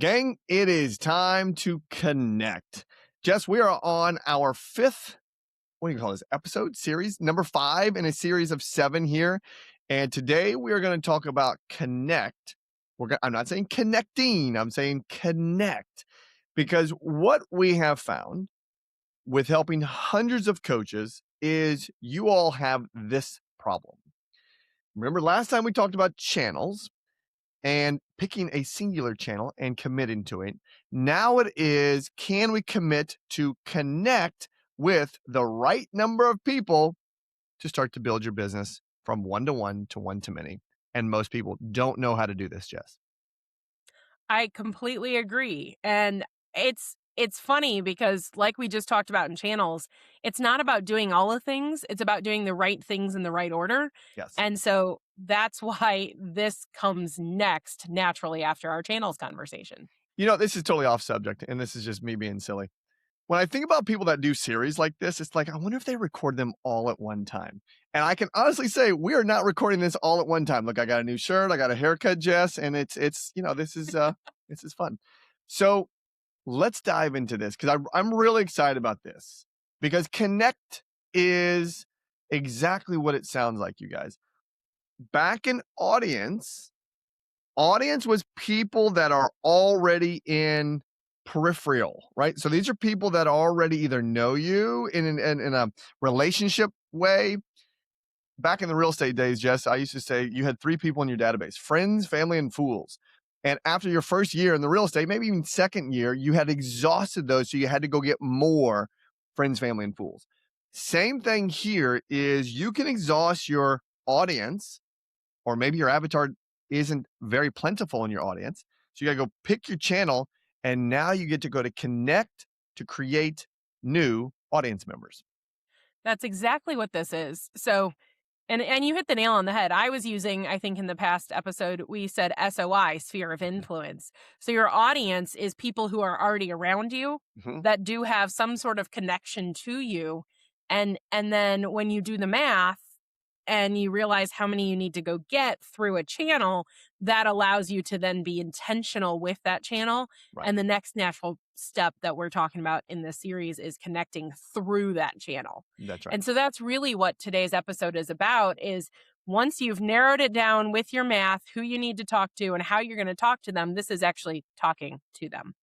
Gang, it is time to connect. Jess, we are on our fifth, what do you call this, episode, series, number 5 in a series of 7 here. And today we are going to talk about connect. I'm not saying connecting, I'm saying connect. Because what we have found with helping hundreds of coaches is you all have this problem. Remember last time we talked about channels and picking a singular channel and committing to it. Now it is, can we commit to connect with the right number of people to start to build your business from one-to-one to one-to-many? And most people don't know how to do this, Jess. I completely agree. And it's funny because like we just talked about in channels, it's not about doing all the things, it's about doing the right things in the right order. Yes. And so that's why this comes next naturally after our channels conversation. You know, this is totally off subject, and this is just me being silly. When I think about people that do series like this, it's like, I wonder if they record them all at one time. And I can honestly say we are not recording this all at one time. Look, I got a new shirt, I got a haircut, Jess, and it's this is fun. So let's dive into this because I'm really excited about this because connect is exactly what it sounds like, you guys. Back in audience was people that are already in peripheral, right? So these are people that already either know you in a relationship way. Back in the real estate days, Jess, I used to say you had 3 people in your database: friends, family, and fools. And after your first year in the real estate, maybe even second year, you had exhausted those. So you had to go get more friends, family, and fools. Same thing here is you can exhaust your audience, or maybe your avatar isn't very plentiful in your audience. So you got to go pick your channel, and now you get to go to connect to create new audience members. That's exactly what this is. So and you hit the nail on the head. I was using, I think in the past episode, we said SOI, sphere of influence. So your audience is people who are already around you Mhm. that do have some sort of connection to you. And then when you do the math and you realize how many you need to go get through a channel, that allows you to then be intentional with that channel. Right. And the next natural step that we're talking about in this series is connecting through that channel. That's right. And so that's really what today's episode is about, is once you've narrowed it down with your math, who you need to talk to and how you're going to talk to them, this is actually talking to them,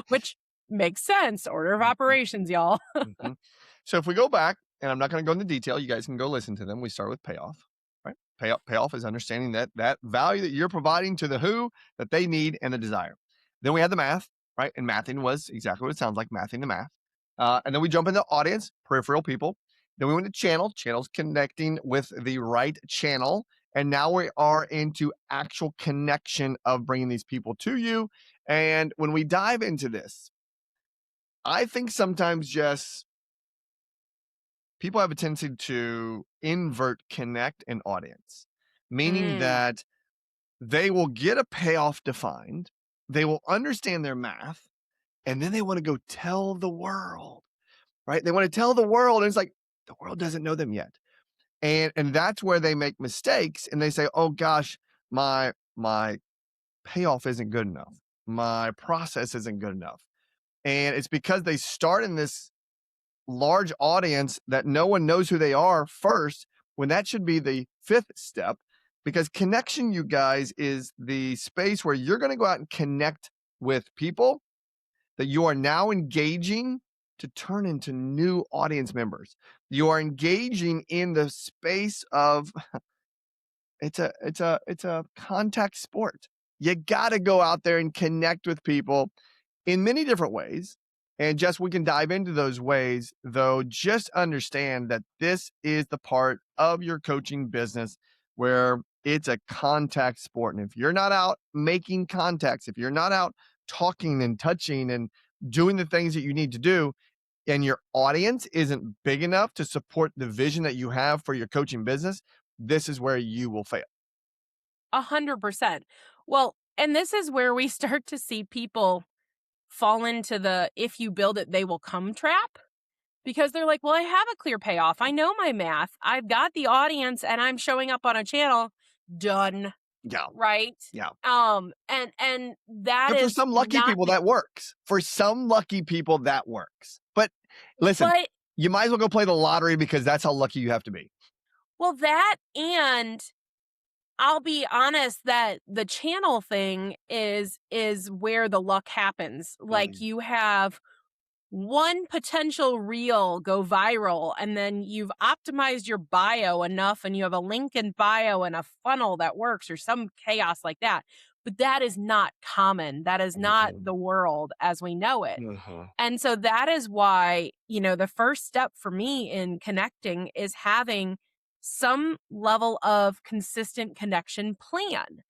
which makes sense. Order of operations, y'all. Mhm. So if we go back, and I'm not going to go into detail, you guys can go listen to them. We start with payoff, right? Payoff is understanding that value that you're providing to the who that they need and the desire. Then we had the math, right? And mathing was exactly what it sounds like, mathing the math. And then we jump into audience, peripheral people. Then we went to channels connecting with the right channel. And now we are into actual connection of bringing these people to you. And when we dive into this, I think sometimes just people have a tendency to invert connect and audience, meaning Mm, that they will get a payoff defined, they will understand their math, and then they want to go tell the world, right? They want to tell the world, and it's like the world doesn't know them yet. And that's where they make mistakes and they say, "Oh gosh, my payoff isn't good enough. My process isn't good enough." And it's because they start in this large audience that no one knows who they are first, when that should be the 5th step. Because connection, you guys, is the space where you're going to go out and connect with people that you are now engaging to turn into new audience members. You are engaging in the space of it's a contact sport. You got to go out there and connect with people in many different ways. And just we can dive into those ways, though. Just understand that this is the part of your coaching business where it's a contact sport. And if you're not out making contacts, if you're not out talking and touching and doing the things that you need to do, and your audience isn't big enough to support the vision that you have for your coaching business, this is where you will fail. 100%. Well, and this is where we start to see people fall into the if you build it, they will come trap. Because they're like, well, I have a clear payoff. I know my math. I've got the audience and I'm showing up on a channel. Done. Yeah. right? Yeah. And that And for is some lucky not people, the that works. For some lucky people, that works. But listen, but you might as well go play the lottery because that's how lucky you have to be. well, that and I'll be honest that the channel thing is where the luck happens. Like Mm. you have one potential reel go viral and then you've optimized your bio enough and you have a link in bio and a funnel that works or some chaos like that. But that is not common. That is not Mhm. the world as we know it. Mhm. And so that is why, the first step for me in connecting is having some level of consistent connection plan.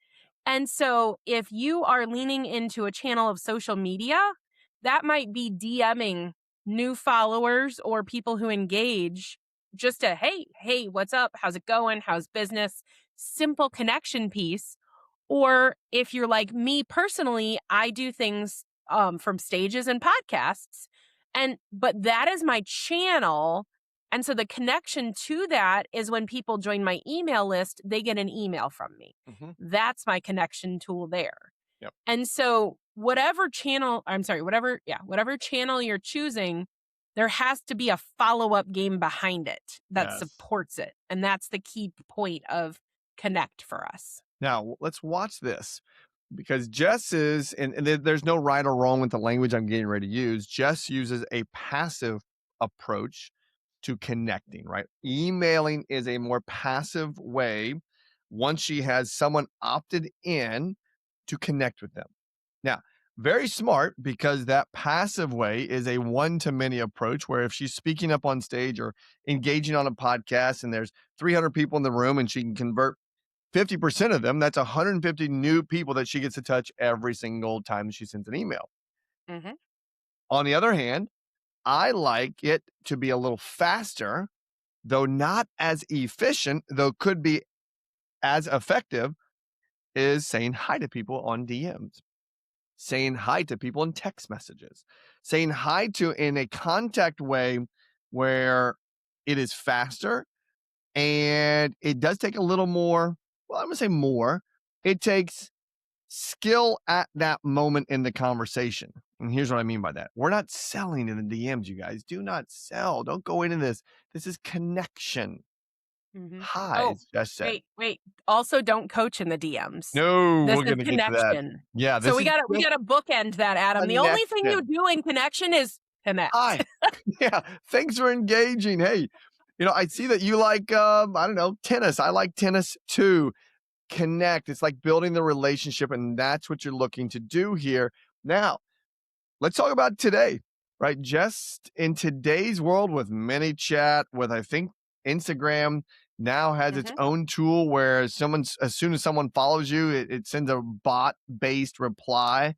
And so if you are leaning into a channel of social media, that might be DMing new followers or people who engage just a hey, what's up? How's it going? How's business? Simple connection piece. Or if you're like me personally, I do things from stages and podcasts. But that is my channel. And so the connection to that is when people join my email list, they get an email from me. Mhm. That's my connection tool there. Yep. And so whatever channel you're choosing, there has to be a follow-up game behind it that Yes. supports it. And that's the key point of connect for us. Now let's watch this because Jess is, and there's no right or wrong with the language I'm getting ready to use. Jess uses a passive approach to connecting, right? Emailing is a more passive way once she has someone opted in to connect with them. Now, very smart because that passive way is a one to many approach where if she's speaking up on stage or engaging on a podcast and there's 300 people in the room and she can convert 50% of them, that's 150 new people that she gets to touch every single time she sends an email. Mhm. On the other hand, I like it to be a little faster, though not as efficient, though could be as effective, is saying hi to people on DMs, saying hi to people in text messages, saying hi to in a contact way where it is faster and it does take a little more. Well, I'm going to say more. It takes skill at that moment in the conversation. And here's what I mean by that. We're not selling in the DMs, you guys. Do not sell. Don't go into this. This is connection. Mhm. Hi, Oh, as Jess said. wait. Also, don't coach in the DMs. No, This we're is gonna get to that. connection. Yeah, So this we is gotta we just gotta bookend that, Adam. The only thing you connection. do in connection is connect. Hi. Yeah, thanks for engaging. Hey, I see that you like I don't know, tennis. I like tennis too. Connect. It's like building the relationship, and that's what you're looking to do here. Now, let's talk about today, right? Just in today's world with ManyChat, with I think Instagram now has its Mhm. own tool where as soon as someone follows you, it sends a bot-based reply.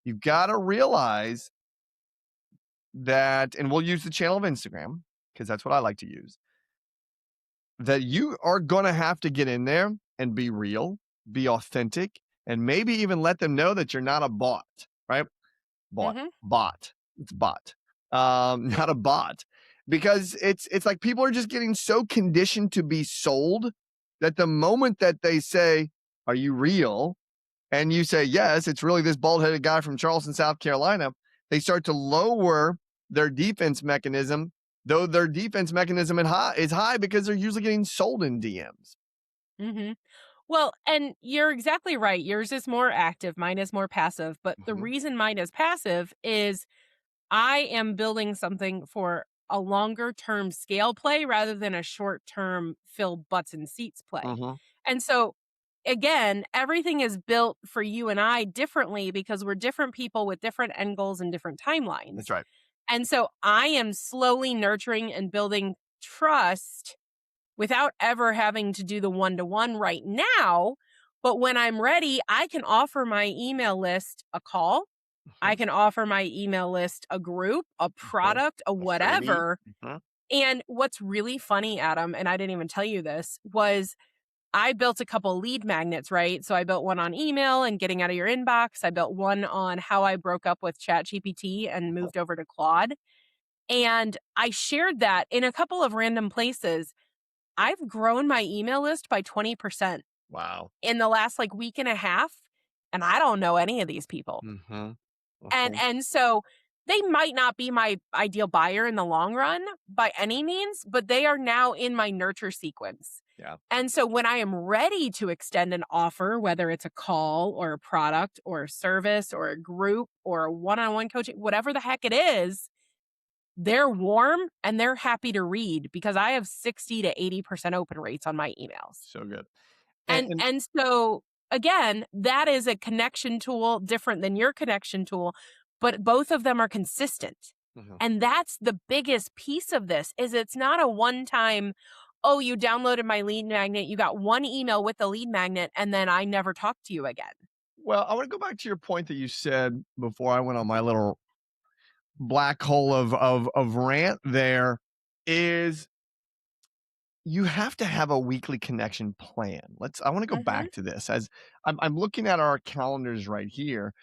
You've got to realize that, and we'll use the channel of Instagram because that's what I like to use, that you are going to have to get in there and be real, be authentic, and maybe even let them know that you're not a bot, right? Mhm. Bot. It's bot. Not a bot. Because it's like people are just getting so conditioned to be sold that the moment that they say, "Are you real?" and you say, "Yes, it's really this bald-headed guy from Charleston, South Carolina," they start to lower their defense mechanism, though their defense mechanism is high because they're usually getting sold in DMs. Mhm. Well, and you're exactly right. Yours is more active, mine is more passive, but the Mhm. reason mine is passive is I am building something for a longer term scale play rather than a short term fill butts and seats play. Mhm. And so, again, everything is built for you and I differently because we're different people with different end goals and different That's timelines. right. And so, I am slowly nurturing and building trust without ever having to do the one to one right now. But when I'm ready, I can offer my email list a call. I Mhm. can offer my email list a group, a Mhm. product, a A freebie. whatever. Mhm. And what's really funny, Adam, and I didn't even tell you this, was I built a couple lead magnets, right? So I built one on email and getting out of your inbox. I built one on how I broke up with ChatGPT and moved over to Claude. And I shared that in a couple of random places. I've grown my email list by 20% Wow. in the last like week and a half, and I don't know any of these people. Mhm. And so they might not be my ideal buyer in the long run by any means, but they are now in my nurture sequence. Yeah. And so when I am ready to extend an offer, whether it's a call or a product or a service or a group or a one-on-one coaching, whatever the heck it is, they're warm and they're happy to read because I have 60 to 80% open rates on my emails. So good. And And so again, that is a connection tool different than your connection tool, but both of them are consistent. mhm. And that's the biggest piece of this is it's not a one-time, oh, you downloaded my lead magnet, you got one email with the lead magnet, and then I never talk to you again. Well, I want to go back to your point that you said before I went on my little black hole of rant there is you have to have a weekly connection plan. I want to go Mhm. back to this as I'm looking at our calendars right here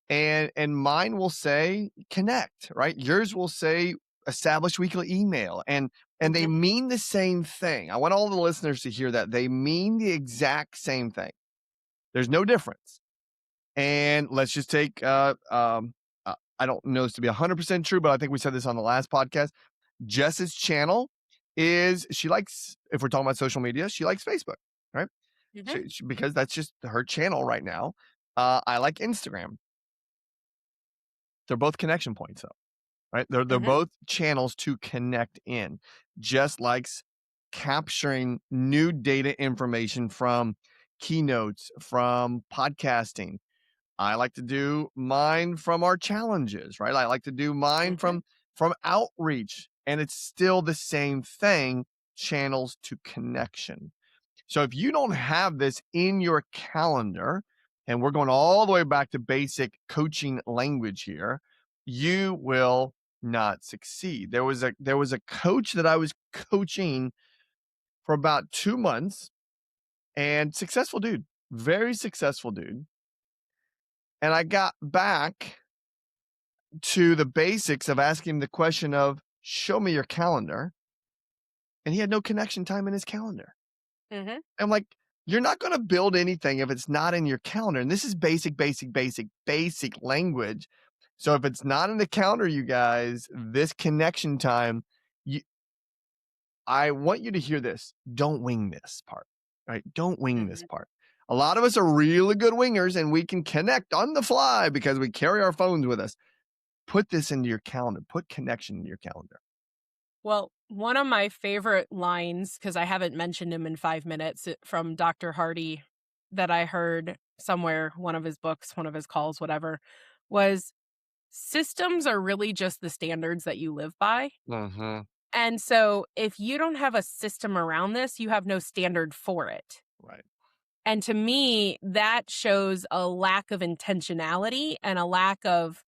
and mine will say connect, right? Yours will say establish weekly email and they Mhm. mean the same thing. I want all the listeners to hear that. They mean the exact same thing. There's no difference. And let's just take I don't know this to be 100% true, but I think we said this on the last podcast. Jess's channel is she likes, if we're talking about social media, she likes Facebook, right? Mhm. Because that's just her channel right now. I like Instagram. They're both connection points, though, right? They're Mhm. both channels to connect in. Jess likes capturing new data information from keynotes, from podcasting. I like to do mine from our challenges, right? I like to do mine Mhm. from outreach, and it's still the same thing, channels to connection. So if you don't have this in your calendar, and we're going all the way back to basic coaching language here, you will not succeed. There was a coach that I was coaching for about 2 months and successful dude, very successful dude. And I got back to the basics of asking the question of show me your calendar, and he had no connection time in his calendar. Mhm. I'm like, you're not going to build anything if it's not in your calendar. And this is basic language. So if it's not in the calendar, you guys, this connection time, you, I want you to hear this. Don't wing this part, right? Don't wing this Mhm. part. A lot of us are really good wingers and we can connect on the fly because we carry our phones with us. Put this into your calendar. Put connection in your calendar. Well, one of my favorite lines, because I haven't mentioned him in 5 minutes, from Dr. Hardy that I heard somewhere, one of his books, one of his calls, whatever, was systems are really just the standards that you live by. Mhm. And so if you don't have a system around this, you have no standard for it. Right. And to me, that shows a lack of intentionality and a lack of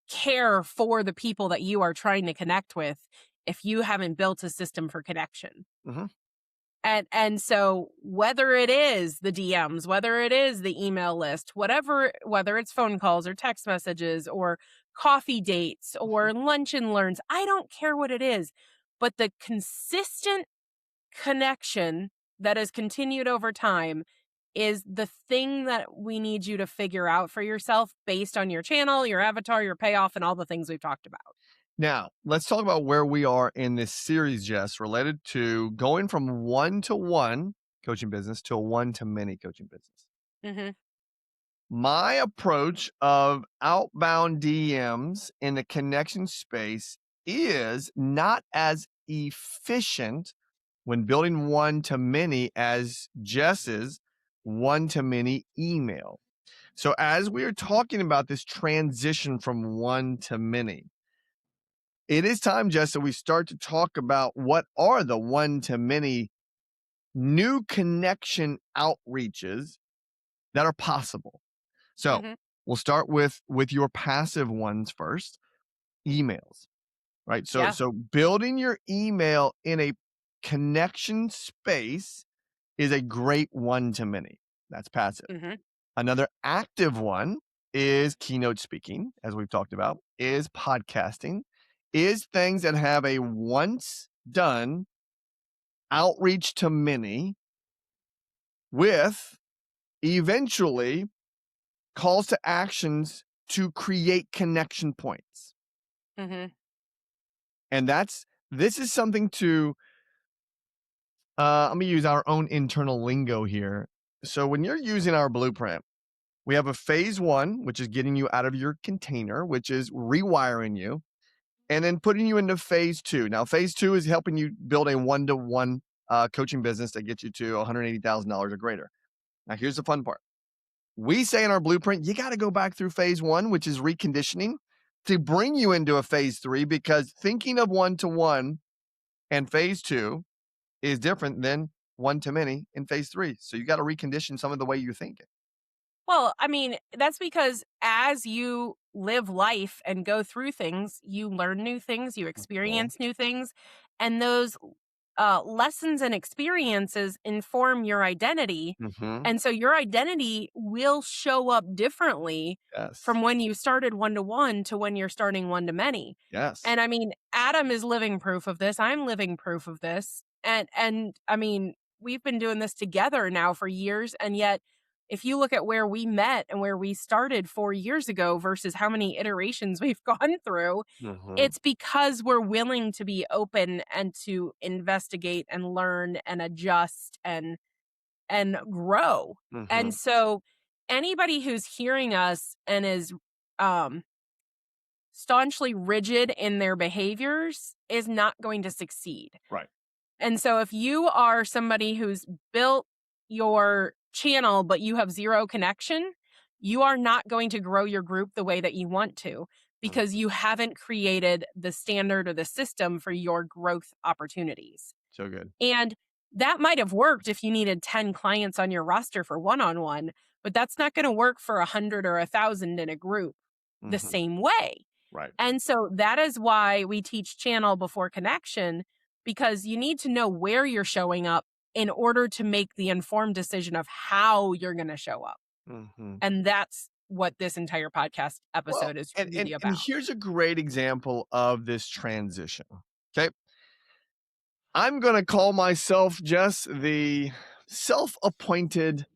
care for the people that you are trying to connect with if you haven't built a system for connection. Mhm. And so whether it is the DMs, whether it is the email list, whatever, whether it's phone calls or text messages or coffee dates Mhm. or lunch and learns, I don't care what it is, but the consistent connection that has continued over time is the thing that we need you to figure out for yourself based on your channel, your avatar, your payoff, and all the things we've talked about. Now, let's talk about where we are in this series, Jess, related to going from one-to-one coaching business to a one-to-many coaching business. Mhm. My approach of outbound DMs in the connection space is not as efficient when building one-to-many as Jess's one-to-many email. So as we are talking about this transition from one to many, it is time, Jess, that we start to talk about what are the one to many new connection outreaches that are possible. So Mhm. we'll start with your passive ones first, emails, right? So Yeah. so building your email in a connection space is a great one to many. That's passive. Mhm. Another active one is keynote speaking, as we've talked about, is podcasting, is things that have a once done outreach to many with eventually calls to actions to create connection points. Mm-hmm. And this is something to, I'm gonna use our own internal lingo here. So when you're using our blueprint, we have a phase 1, which is getting you out of your container, which is rewiring you, and then putting you into phase 2. Now, phase 2 is helping you build a one-to-one coaching business that gets you to $180,000 or greater. Now, here's the fun part. We say in our blueprint, you got to go back through phase 1, which is reconditioning, to bring you into a phase 3, because thinking of one-to-one and phase 2 is different than one-to-many in phase 3. So you got to recondition some of the way you're thinking. Well, I mean, that's because as you live life and go through things, you learn new things, you experience new things, and those lessons and experiences inform your identity. Mm-hmm. And so your identity will show up differently Yes. from when you started one-to-one to when you're starting one-to-many. Yes. And I mean, Adam is living proof of this. I'm living proof of this. And I mean, we've been doing this together now for years, and yet if you look at where we met and where we started 4 years ago versus how many iterations we've gone through, Mm-hmm. it's because we're willing to be open and to investigate and learn and adjust and grow. Mm-hmm. And so anybody who's hearing us and is staunchly rigid in their behaviors is not going to succeed. Right. And so if you are somebody who's built your channel, but you have zero connection, you are not going to grow your group the way that you want to, because you haven't created the standard or the system for your growth opportunities. So good. And that might have worked if you needed 10 clients on your roster for one-on-one, but that's not going to work for 100 or 1,000 in a group the same way. Right. And so that is why we teach channel before connection, because you need to know where you're showing up in order to make the informed decision of how you're going to show up. Mm-hmm. And that's what this entire podcast episode is really about. And here's a great example of this transition. Okay. I'm going to call myself, Jess, the self-appointed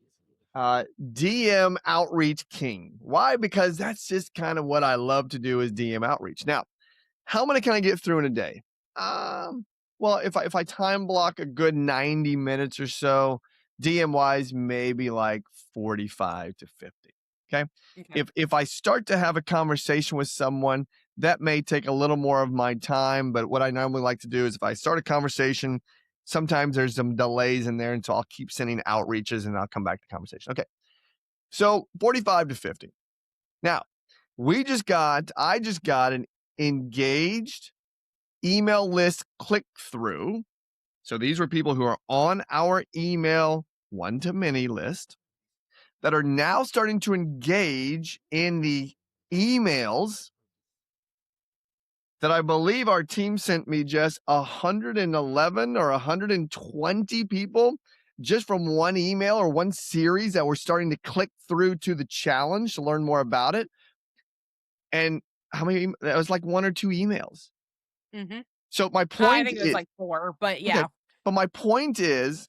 DM outreach king. Why? Because that's just kind of what I love to do, is DM outreach. Now, how many can I get through in a day? Well, if I time block a good 90 minutes or so, DM wise, maybe like 45 to 50. Okay. If I start to have a conversation with someone, that may take a little more of my time. But what I normally like to do is, if I start a conversation, sometimes there's some delays in there. And so I'll keep sending outreaches and I'll come back to the conversation. Okay. So 45 to 50. Now, I just got an engaged email list click through. So these were people who are on our email one-to-many list that are now starting to engage in the emails that I believe our team sent me, just 111 or 120 people just from one email or one series that were starting to click through to the challenge to learn more about it. And how many? That was like 1 or 2 emails. Mm-hmm. So my point I think it was like 4, but yeah. Okay, but my point is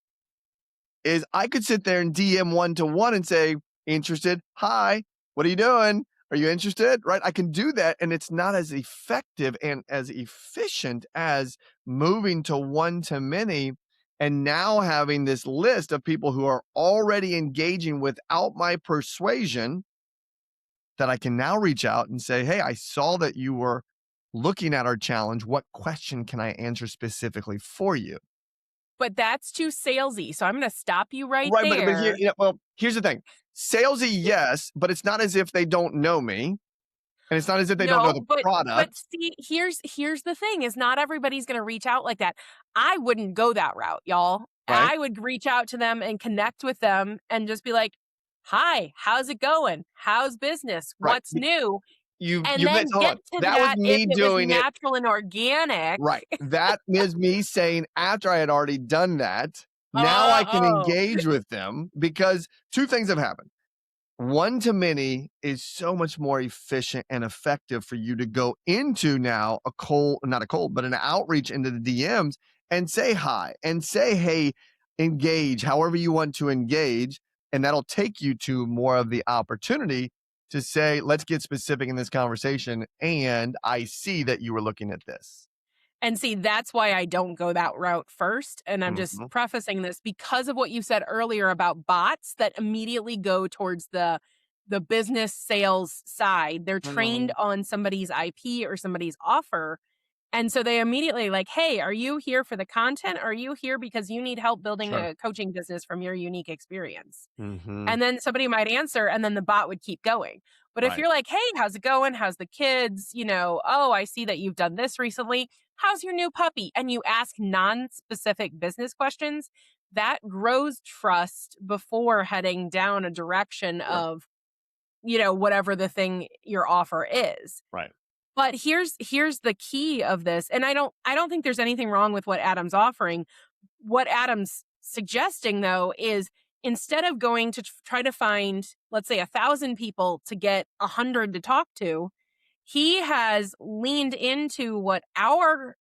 I could sit there and DM one-to-one and say, interested? Hi, what are you doing? Are you interested? Right? I can do that, and it's not as effective and as efficient as moving to one-to-many and now having this list of people who are already engaging without my persuasion, that I can now reach out and say, hey, I saw that you were looking at our challenge. What question can I answer specifically for you? But that's too salesy. So I'm going to stop you right But there. here, well, here's the thing. Salesy, yes, but it's not as if they don't know me. And it's not as if they don't know the product. But see, here's the thing, is not everybody's going to reach out like that. I wouldn't go that route, y'all. Right. I would reach out to them and connect with them and just be like, hi, how's it going? How's business? Right. What's new? And You then get to that was me if it doing was natural and organic. Right. That is me saying, after I had already done that, now I can engage with them, because 2 things have happened. One-to-many is so much more efficient and effective for you to go into now not a cold, but an outreach into the DMs and say hi and say, hey, engage however you want to engage. And that'll take you to more of the opportunity to say, let's get specific in this conversation. And I see that you were looking at this. And see, that's why I don't go that route first. And I'm just Mhm. prefacing this because of what you said earlier about bots that immediately go towards the business sales side. They're trained Mhm. on somebody's IP or somebody's offer. And so they immediately like, "Hey, are you here for the content? Or are you here because you need help building Sure. a coaching business from your unique experience?" Mhm. And then somebody might answer and then the bot would keep going. But if Right. you're like, "Hey, how's it going? How's the kids? Oh, I see that you've done this recently. How's your new puppy?" And you ask non-specific business questions, that grows trust before heading down a direction Sure. of, whatever the thing your offer is. Right. But here's the key of this, and I don't think there's anything wrong with what Adam's offering. What Adam's suggesting though is instead of going to try to find, let's say, 1,000 people to get 100 to talk to, he has leaned into what our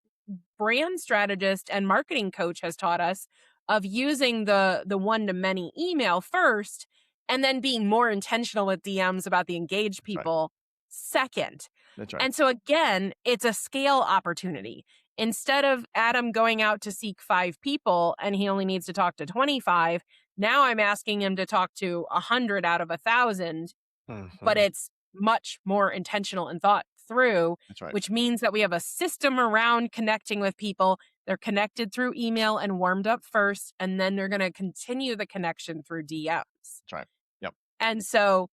brand strategist and marketing coach has taught us of using the one to many email first and then being more intentional with DMs about the engaged That's right. people second. That's right. And so again, it's a scale opportunity. Instead of Adam going out to seek 5 people and he only needs to talk to 25, now I'm asking him to talk to 100 out of 1,000, but Mhm. it's much more intentional and thought through, That's right. which means that we have a system around connecting with people. They're connected through email and warmed up first, and then they're going to continue the connection through DMs. That's right. Yep. And so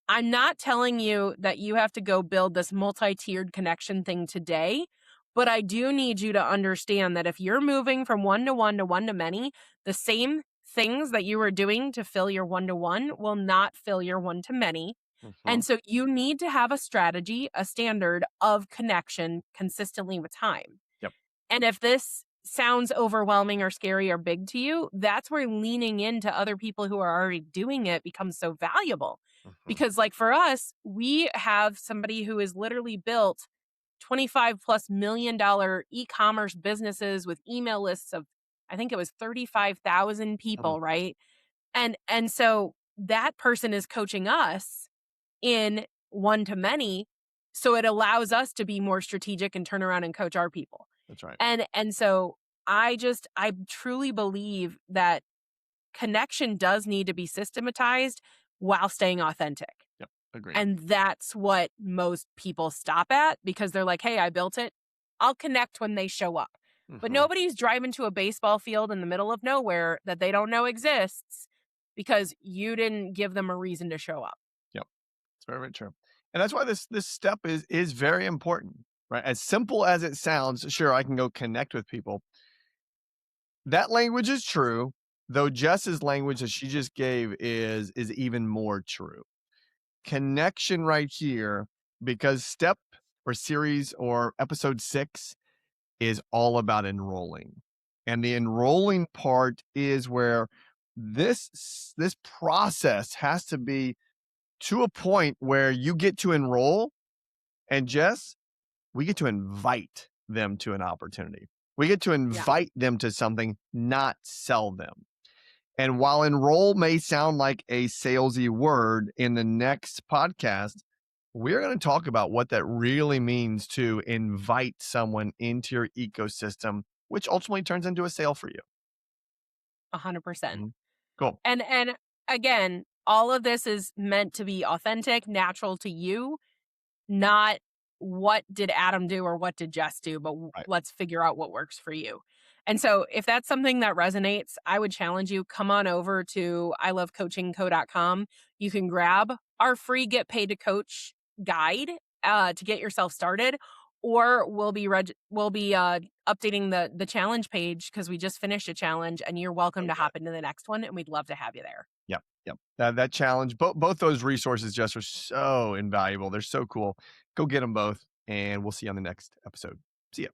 I'm not telling you that you have to go build this multi-tiered connection thing today, but I do need you to understand that if you're moving from one to one to one to many, the same things that you were doing to fill your one to one will not fill your one to many. And Mhm. so you need to have a strategy, a standard of connection consistently with time. Yep. And if this sounds overwhelming or scary or big to you, that's where leaning into other people who are already doing it becomes so valuable. Mhm. Because, like for us, we have somebody who has literally built 25 plus $1 million e commerce businesses with email lists of, I think it was 35,000 Mhm. people, right? And so that person is coaching us in one to many. So it allows us to be more strategic and turn around and coach our people. That's right. And so I truly believe that connection does need to be systematized while staying authentic. Yep. Agreed. And that's what most people stop at because they're like, "Hey, I built it. I'll connect when they show up." But Mhm. nobody's driving to a baseball field in the middle of nowhere that they don't know exists because you didn't give them a reason to show up. Yep. It's very, very true. And that's why this step is very important, right? As simple as it sounds, sure, I can go connect with people. That language is true, though Jess's language that she just gave is even more true. Connection right here, because step or series or episode 6 is all about enrolling. And the enrolling part is where this process has to be to a point where you get to enroll, and Jess, we get to invite them to an opportunity. We get to Yeah. invite them to something, not sell them. And while enroll may sound like a salesy word, in the next podcast, we're going to talk about what that really means to invite someone into your ecosystem, which ultimately turns into a sale for you. 100%. Mhm. Cool. And again, all of this is meant to be authentic, natural to you, not what did Adam do or what did Jess do, but Right. let's figure out what works for you. And so if that's something that resonates, I would challenge you, come on over to ilovecoachingco.com. You can grab our free Get Paid to Coach guide to get yourself started, or we'll be updating the challenge page because we just finished a challenge and you're welcome So to good. hop into the next one and we'd love to have you there. Yep. Yep. That challenge, both those resources just are so invaluable. They're so cool. Go get them both, and we'll see you on the next episode. See ya.